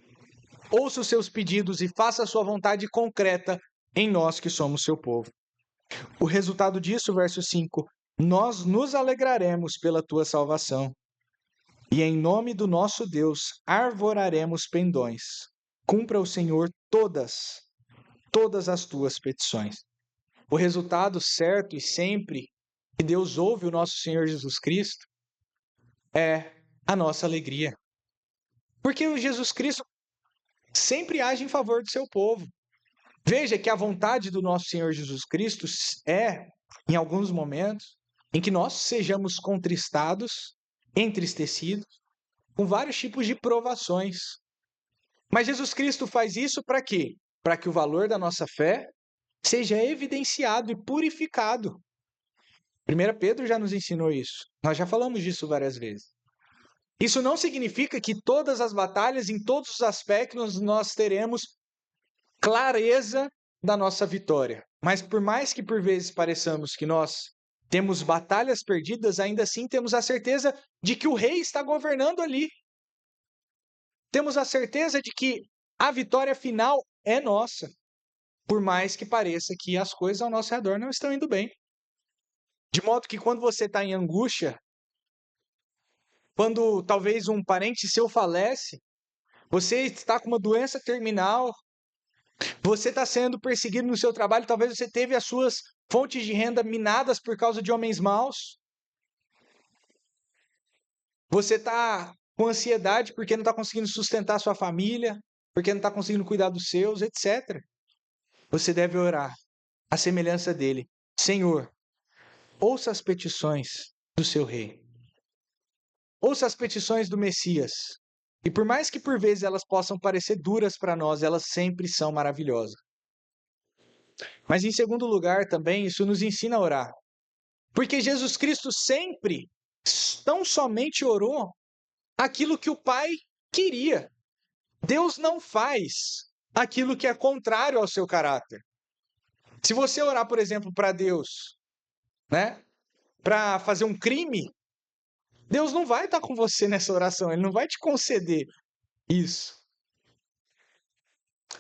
Ouça os seus pedidos e faça a sua vontade concreta em nós que somos seu povo. O resultado disso, verso 5, nós nos alegraremos pela tua salvação e em nome do nosso Deus arvoraremos pendões, cumpra o Senhor todas as tuas petições. O resultado certo e sempre que Deus ouve o nosso Senhor Jesus Cristo é a nossa alegria. Porque o Jesus Cristo sempre age em favor do seu povo. Veja que a vontade do nosso Senhor Jesus Cristo é, em alguns momentos, em que nós sejamos contristados, entristecidos, com vários tipos de provações. Mas Jesus Cristo faz isso para quê? Para que o valor da nossa fé seja evidenciado e purificado. 1 Pedro já nos ensinou isso. Nós já falamos disso várias vezes. Isso não significa que todas as batalhas, em todos os aspectos, nós teremos clareza da nossa vitória. Mas por mais que por vezes pareçamos que nós temos batalhas perdidas, ainda assim temos a certeza de que o rei está governando ali. Temos a certeza de que a vitória final é nossa, por mais que pareça que as coisas ao nosso redor não estão indo bem. De modo que quando você está em angústia, quando talvez um parente seu falece, você está com uma doença terminal, você está sendo perseguido no seu trabalho, talvez você teve as suas fontes de renda minadas por causa de homens maus. Você está com ansiedade porque não está conseguindo sustentar sua família, porque não está conseguindo cuidar dos seus, etc. Você deve orar à semelhança dele. Senhor, ouça as petições do seu rei. Ouça as petições do Messias. E por mais que por vezes elas possam parecer duras para nós, elas sempre são maravilhosas. Mas em segundo lugar também, isso nos ensina a orar. Porque Jesus Cristo sempre, tão somente orou aquilo que o Pai queria. Deus não faz aquilo que é contrário ao seu caráter. Se você orar, por exemplo, para Deus, né, para fazer um crime, Deus não vai estar com você nessa oração, Ele não vai te conceder isso.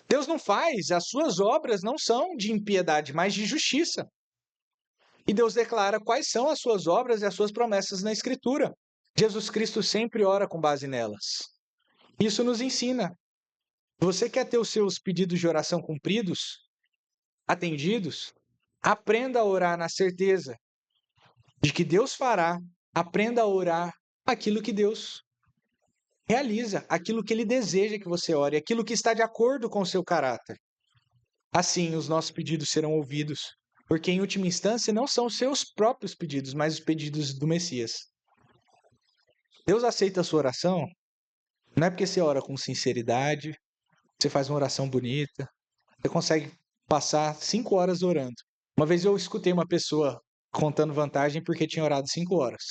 Deus não faz, as suas obras não são de impiedade, mas de justiça. E Deus declara quais são as suas obras e as suas promessas na Escritura. Jesus Cristo sempre ora com base nelas. Isso nos ensina. Você quer ter os seus pedidos de oração cumpridos, atendidos? Aprenda a orar na certeza de que Deus fará. Aprenda a orar aquilo que Deus realiza, aquilo que Ele deseja que você ore, aquilo que está de acordo com o seu caráter. Assim, os nossos pedidos serão ouvidos, porque em última instância não são os seus próprios pedidos, mas os pedidos do Messias. Deus aceita a sua oração, não é porque você ora com sinceridade, você faz uma oração bonita, você consegue passar 5 horas orando. Uma vez eu escutei uma pessoa contando vantagem porque tinha orado 5 horas.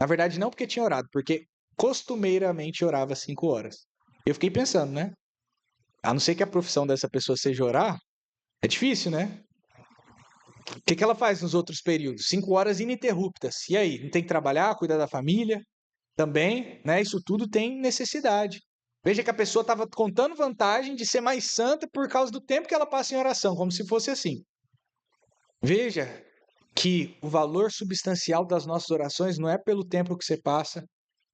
Na verdade, não porque tinha orado, porque costumeiramente orava 5 horas. Eu fiquei pensando, né? A não ser que a profissão dessa pessoa seja orar, é difícil, né? O que ela faz nos outros períodos? 5 horas ininterruptas. E aí? Não tem que trabalhar, cuidar da família? Também, né? Isso tudo tem necessidade. Veja que a pessoa estava contando vantagem de ser mais santa por causa do tempo que ela passa em oração, como se fosse assim. Veja que o valor substancial das nossas orações não é pelo tempo que você passa,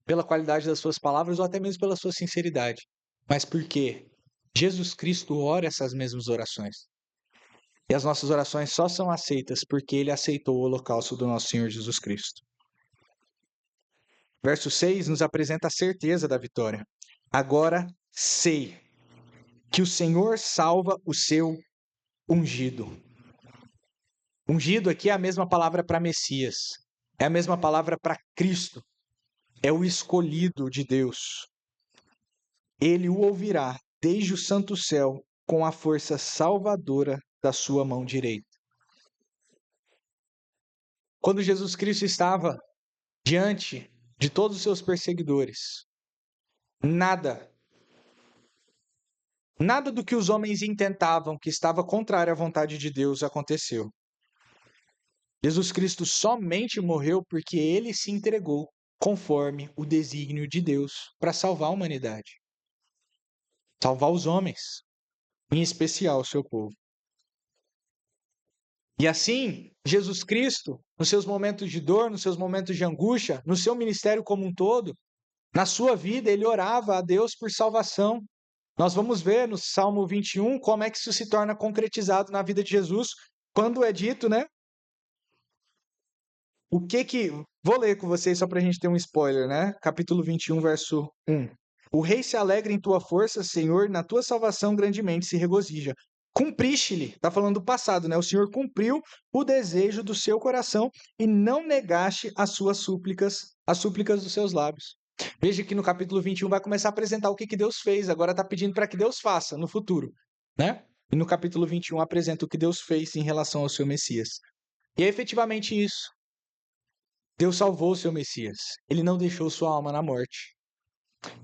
pela qualidade das suas palavras ou até mesmo pela sua sinceridade, mas porque Jesus Cristo ora essas mesmas orações. E as nossas orações só são aceitas porque Ele aceitou o holocausto do nosso Senhor Jesus Cristo. Verso 6 nos apresenta a certeza da vitória. Agora sei que o Senhor salva o seu ungido. Ungido aqui é a mesma palavra para Messias, é a mesma palavra para Cristo, é o escolhido de Deus. Ele o ouvirá desde o santo céu com a força salvadora da sua mão direita. Quando Jesus Cristo estava diante de todos os seus perseguidores, nada do que os homens intentavam que estava contrário à vontade de Deus aconteceu. Jesus Cristo somente morreu porque ele se entregou conforme o desígnio de Deus para salvar a humanidade. Salvar os homens, em especial o seu povo. E assim, Jesus Cristo, nos seus momentos de dor, nos seus momentos de angústia, no seu ministério como um todo, na sua vida, ele orava a Deus por salvação. Nós vamos ver no Salmo 21 como é que isso se torna concretizado na vida de Jesus, quando é dito, né? O que que... Vou ler com vocês só para a gente ter um spoiler, né? Capítulo 21, verso 1. O rei se alegra em tua força, Senhor, na tua salvação grandemente se regozija. Cumpriste-lhe, está falando do passado, né? O Senhor cumpriu o desejo do seu coração e não negaste as súplicas dos seus lábios. Veja que no capítulo 21 vai começar a apresentar o que que Deus fez, agora está pedindo para que Deus faça no futuro, né? E no capítulo 21 apresenta o que Deus fez em relação ao seu Messias. E é efetivamente isso. Deus salvou o seu Messias. Ele não deixou sua alma na morte,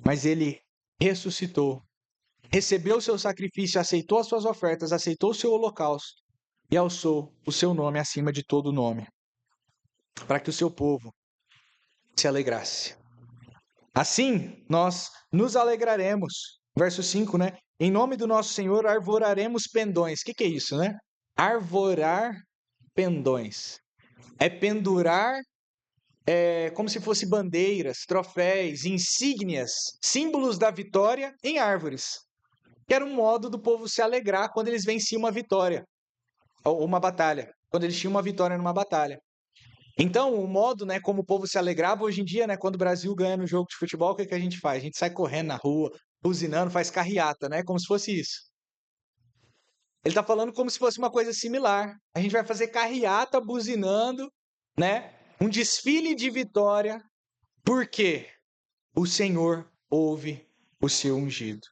mas ele ressuscitou, recebeu o seu sacrifício, aceitou as suas ofertas, aceitou o seu holocausto e alçou o seu nome acima de todo nome, para que o seu povo se alegrasse. Assim, nós nos alegraremos. Verso 5, né? Em nome do nosso Senhor, arvoraremos pendões. O que é isso, né? Arvorar pendões. É pendurar como se fosse bandeiras, troféus, insígnias, símbolos da vitória em árvores. Que era um modo do povo se alegrar quando eles venciam uma vitória, ou uma batalha, quando eles tinham uma vitória numa batalha. Então, o modo, né, como o povo se alegrava hoje em dia, né, quando o Brasil ganha no jogo de futebol, o que a gente faz? A gente sai correndo na rua, buzinando, faz carreata, né, como se fosse isso. Ele está falando como se fosse uma coisa similar. A gente vai fazer carreata, buzinando, né, um desfile de vitória, porque o Senhor ouve o seu ungido.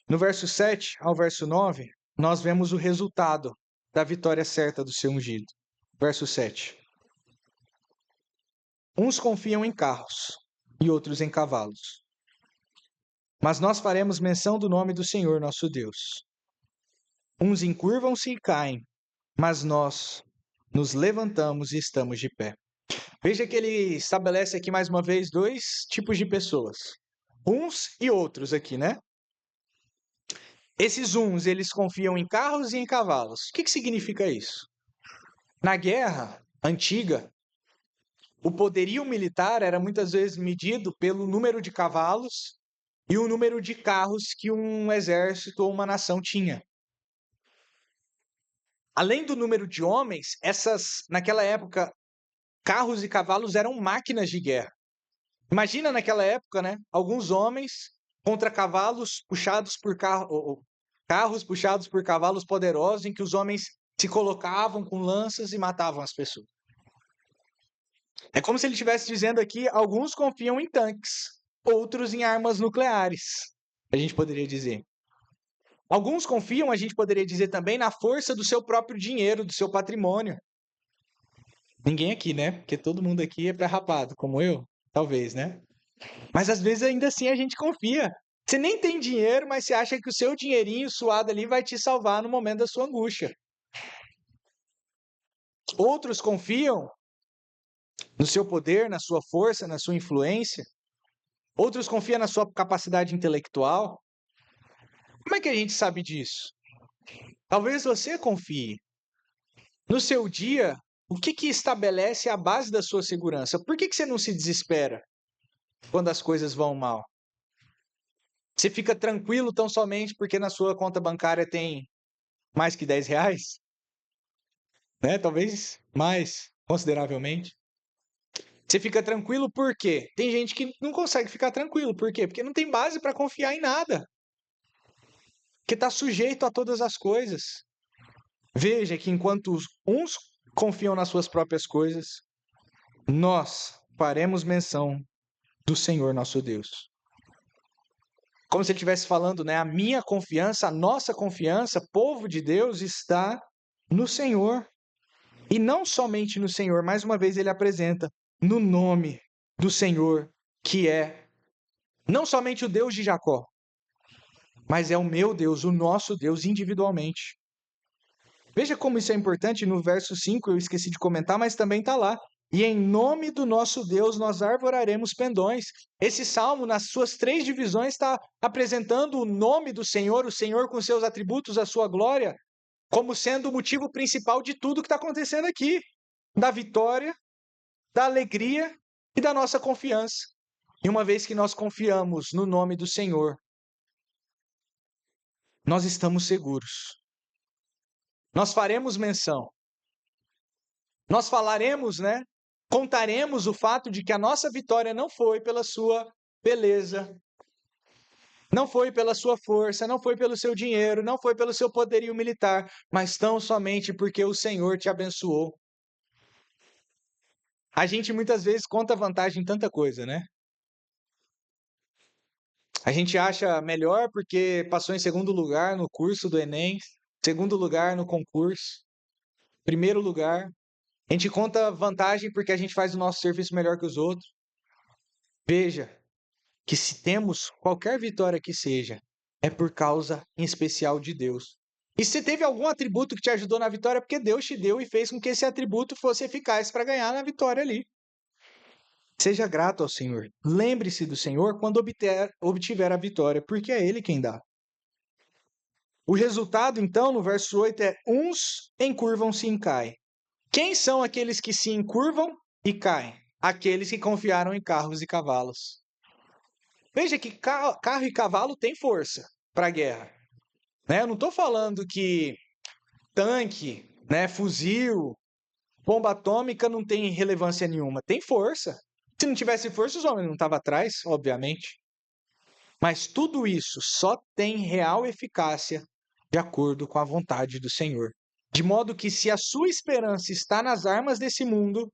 No verso 7 ao verso 9, nós vemos o resultado da vitória certa do seu ungido. Verso 7. Uns confiam em carros e outros em cavalos. Mas nós faremos menção do nome do Senhor nosso Deus. Uns encurvam-se e caem, mas nós nos levantamos e estamos de pé. Veja que ele estabelece aqui mais uma vez dois tipos de pessoas. Uns e outros aqui, né? Esses uns, eles confiam em carros e em cavalos. O que significa isso? Na guerra antiga, o poderio militar era muitas vezes medido pelo número de cavalos e o número de carros que um exército ou uma nação tinha. Além do número de homens, naquela época, carros e cavalos eram máquinas de guerra. Imagina naquela época, né? Alguns homens contra cavalos puxados por carros puxados por cavalos poderosos, em que os homens se colocavam com lanças e matavam as pessoas. É como se ele estivesse dizendo aqui: alguns confiam em tanques, outros em armas nucleares, a gente poderia dizer. Alguns confiam, a gente poderia dizer também, na força do seu próprio dinheiro, do seu patrimônio. Ninguém aqui, né? Porque todo mundo aqui é pré-rapado, como eu, talvez, né? Mas às vezes ainda assim a gente confia. Você nem tem dinheiro, mas você acha que o seu dinheirinho suado ali vai te salvar no momento da sua angústia. Outros confiam no seu poder, na sua força, na sua influência. Outros confiam na sua capacidade intelectual. Como é que a gente sabe disso? Talvez você confie. No seu dia, o que estabelece a base da sua segurança? Por que você não se desespera quando as coisas vão mal? Você fica tranquilo tão somente porque na sua conta bancária tem mais que R$10? Né? Talvez mais, consideravelmente. Você fica tranquilo por quê? Tem gente que não consegue ficar tranquilo. Por quê? Porque não tem base para confiar em nada. Que está sujeito a todas as coisas. Veja que enquanto uns confiam nas suas próprias coisas, nós faremos menção do Senhor nosso Deus. Como se ele estivesse falando, né? A minha confiança, a nossa confiança, povo de Deus, está no Senhor. E não somente no Senhor, mais uma vez ele apresenta, no nome do Senhor, que é não somente o Deus de Jacó, mas é o meu Deus, o nosso Deus individualmente. Veja como isso é importante no verso 5, eu esqueci de comentar, mas também está lá. E em nome do nosso Deus nós arvoraremos pendões. Esse salmo, nas suas 3 divisões, está apresentando o nome do Senhor, o Senhor com seus atributos, a sua glória, como sendo o motivo principal de tudo que está acontecendo aqui. Da vitória, da alegria e da nossa confiança. E uma vez que nós confiamos no nome do Senhor, nós estamos seguros. Nós faremos menção. Nós falaremos, né? Contaremos o fato de que a nossa vitória não foi pela sua beleza, não foi pela sua força, não foi pelo seu dinheiro, não foi pelo seu poderio militar, mas tão somente porque o Senhor te abençoou. A gente muitas vezes conta vantagem em tanta coisa, né? A gente acha melhor porque passou em segundo lugar no curso do Enem, segundo lugar no concurso, primeiro lugar. A gente conta vantagem porque a gente faz o nosso serviço melhor que os outros. Veja que se temos qualquer vitória que seja, é por causa em especial de Deus. E se teve algum atributo que te ajudou na vitória, é porque Deus te deu e fez com que esse atributo fosse eficaz para ganhar na vitória ali. Seja grato ao Senhor. Lembre-se do Senhor quando obtiver a vitória, porque é Ele quem dá. O resultado, então, no verso 8 é: uns encurvam-se e caem. Quem são aqueles que se encurvam e caem? Aqueles que confiaram em carros e cavalos. Veja que carro e cavalo tem força para a guerra. Né? Eu não estou falando que tanque, né, fuzil, bomba atômica não tem relevância nenhuma. Tem força. Se não tivesse força, os homens não estavam atrás, obviamente. Mas tudo isso só tem real eficácia de acordo com a vontade do Senhor. De modo que, se a sua esperança está nas armas desse mundo,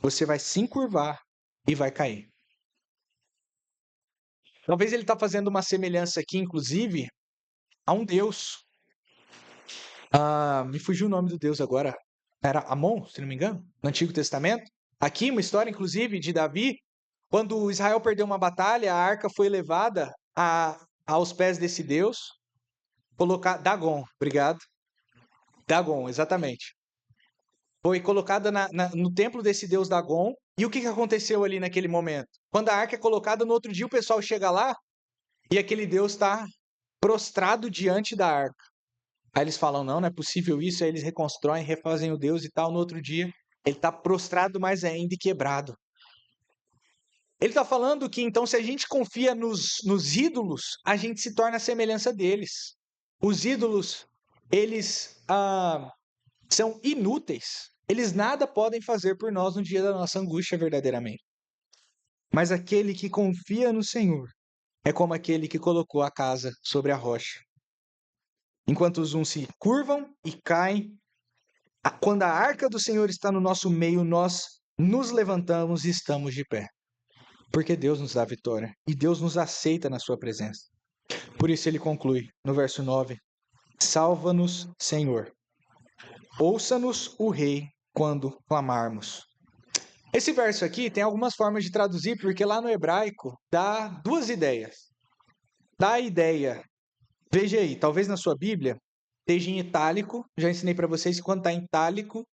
você vai se encurvar e vai cair. Talvez ele está fazendo uma semelhança aqui, inclusive, a um Deus. Me fugiu o nome do Deus agora. Era Amon, se não me engano, no Antigo Testamento. Aqui, uma história, inclusive, de Davi. Quando Israel perdeu uma batalha, a arca foi levada aos pés desse Deus. Dagon, obrigado. Dagon, exatamente. Foi colocada no templo desse deus Dagon. E o que aconteceu ali naquele momento? Quando a arca é colocada, no outro dia o pessoal chega lá e aquele deus está prostrado diante da arca. Aí eles falam, não é possível isso. Aí eles reconstroem, refazem o deus e tal. No outro dia, ele está prostrado mais ainda e quebrado. Ele está falando que, então, se a gente confia nos ídolos, a gente se torna a semelhança deles. Os ídolos, eles são inúteis. Eles nada podem fazer por nós no dia da nossa angústia, verdadeiramente. Mas aquele que confia no Senhor é como aquele que colocou a casa sobre a rocha. Enquanto os uns se curvam e caem, quando a arca do Senhor está no nosso meio, nós nos levantamos e estamos de pé. Porque Deus nos dá vitória e Deus nos aceita na sua presença. Por isso ele conclui no verso 9: salva-nos, Senhor. Ouça-nos o Rei quando clamarmos. Esse verso aqui tem algumas formas de traduzir, porque lá no hebraico dá duas ideias. Dá a ideia, veja aí, talvez na sua Bíblia esteja em itálico, já ensinei para vocês que quando está em itálico,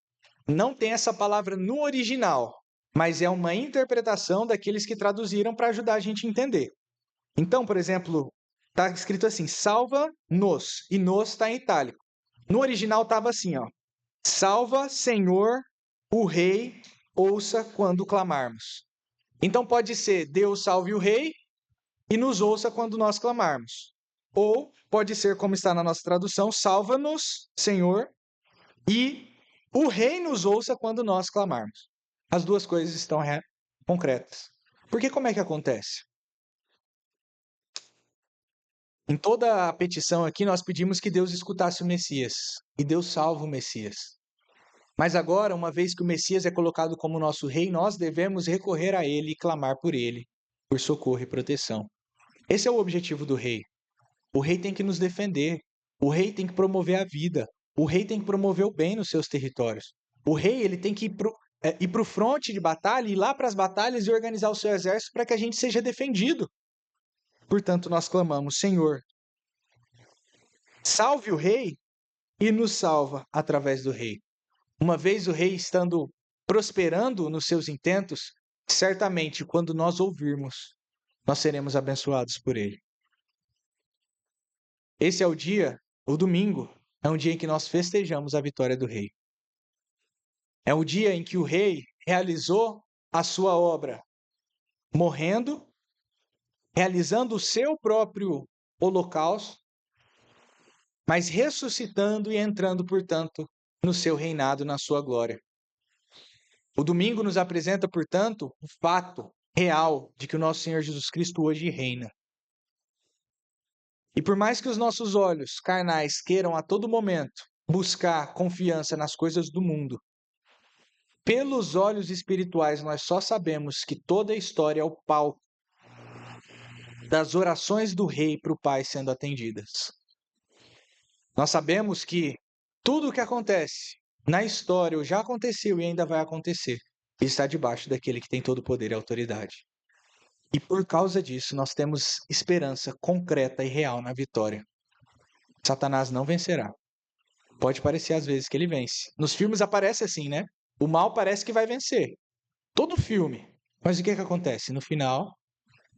não tem essa palavra no original, mas é uma interpretação daqueles que traduziram para ajudar a gente a entender. Então, por exemplo, está escrito assim, salva-nos, e nos está em itálico. No original estava assim, ó, salva, Senhor, o Rei, ouça quando clamarmos. Então pode ser Deus salve o Rei e nos ouça quando nós clamarmos. Ou pode ser, como está na nossa tradução, salva-nos, Senhor, e o Rei nos ouça quando nós clamarmos. As duas coisas estão concretas. Porque como é que acontece? Em toda a petição aqui, nós pedimos que Deus escutasse o Messias. E Deus salva o Messias. Mas agora, uma vez que o Messias é colocado como nosso rei, nós devemos recorrer a ele e clamar por ele, por socorro e proteção. Esse é o objetivo do rei. O rei tem que nos defender. O rei tem que promover a vida. O rei tem que promover o bem nos seus territórios. O rei ele tem que ir para o fronte de batalha, ir lá para as batalhas e organizar o seu exército para que a gente seja defendido. Portanto, nós clamamos, Senhor, salve o rei e nos salva através do rei. Uma vez o rei estando prosperando nos seus intentos, certamente quando nós ouvirmos, nós seremos abençoados por ele. Esse é o dia, o domingo, é um dia em que nós festejamos a vitória do rei. É o dia em que o rei realizou a sua obra, morrendo, realizando o seu próprio holocausto, mas ressuscitando e entrando, portanto, no seu reinado, na sua glória. O domingo nos apresenta, portanto, o fato real de que o nosso Senhor Jesus Cristo hoje reina. E por mais que os nossos olhos carnais queiram a todo momento buscar confiança nas coisas do mundo, pelos olhos espirituais nós só sabemos que toda a história é o palco das orações do rei para o Pai sendo atendidas. Nós sabemos que tudo o que acontece na história, ou já aconteceu e ainda vai acontecer, está debaixo daquele que tem todo o poder e autoridade. E por causa disso, nós temos esperança concreta e real na vitória. Satanás não vencerá. Pode parecer às vezes que ele vence. Nos filmes aparece assim, né? O mal parece que vai vencer. Todo filme. Mas o que acontece? No final,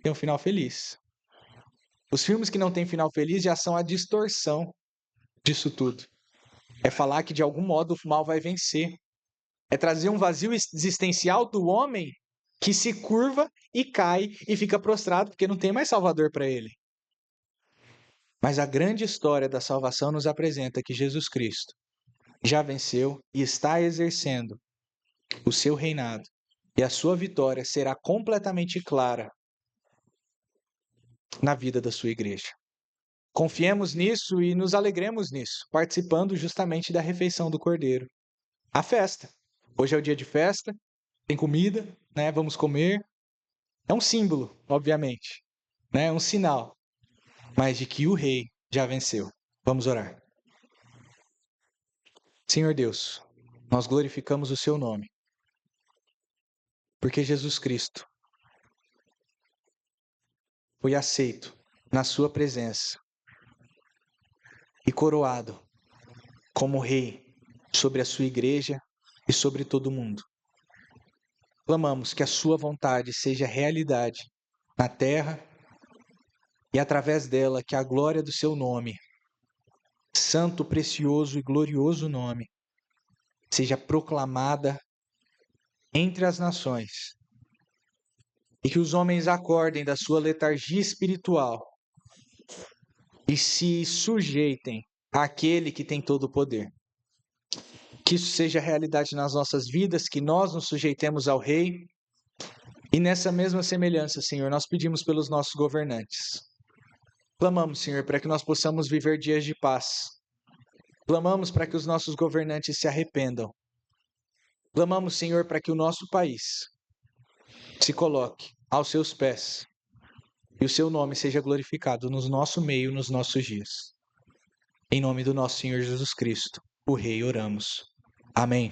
tem um final feliz. Os filmes que não têm final feliz já são a distorção disso tudo. É falar que de algum modo o mal vai vencer. É trazer um vazio existencial do homem que se curva e cai e fica prostrado porque não tem mais salvador para ele. Mas a grande história da salvação nos apresenta que Jesus Cristo já venceu e está exercendo o seu reinado. E a sua vitória será completamente clara na vida da sua igreja. Confiemos nisso e nos alegremos nisso, participando justamente da refeição do Cordeiro. A festa. Hoje é o dia de festa, tem comida, né? Vamos comer. É um símbolo, obviamente, né? É um sinal, mas de que o rei já venceu. Vamos orar. Senhor Deus, nós glorificamos o seu nome, porque Jesus Cristo foi aceito na sua presença e coroado como rei sobre a sua igreja e sobre todo o mundo. Clamamos que a sua vontade seja realidade na terra e através dela que a glória do seu nome, santo, precioso e glorioso nome, seja proclamada entre as nações e que os homens acordem da sua letargia espiritual e se sujeitem àquele que tem todo o poder. Que isso seja realidade nas nossas vidas, que nós nos sujeitemos ao Rei. E nessa mesma semelhança, Senhor, nós pedimos pelos nossos governantes. Clamamos, Senhor, para que nós possamos viver dias de paz. Clamamos para que os nossos governantes se arrependam. Clamamos, Senhor, para que o nosso país se coloque aos seus pés e o seu nome seja glorificado no nosso meio, nos nossos dias. Em nome do nosso Senhor Jesus Cristo, o Rei, oramos. Amém.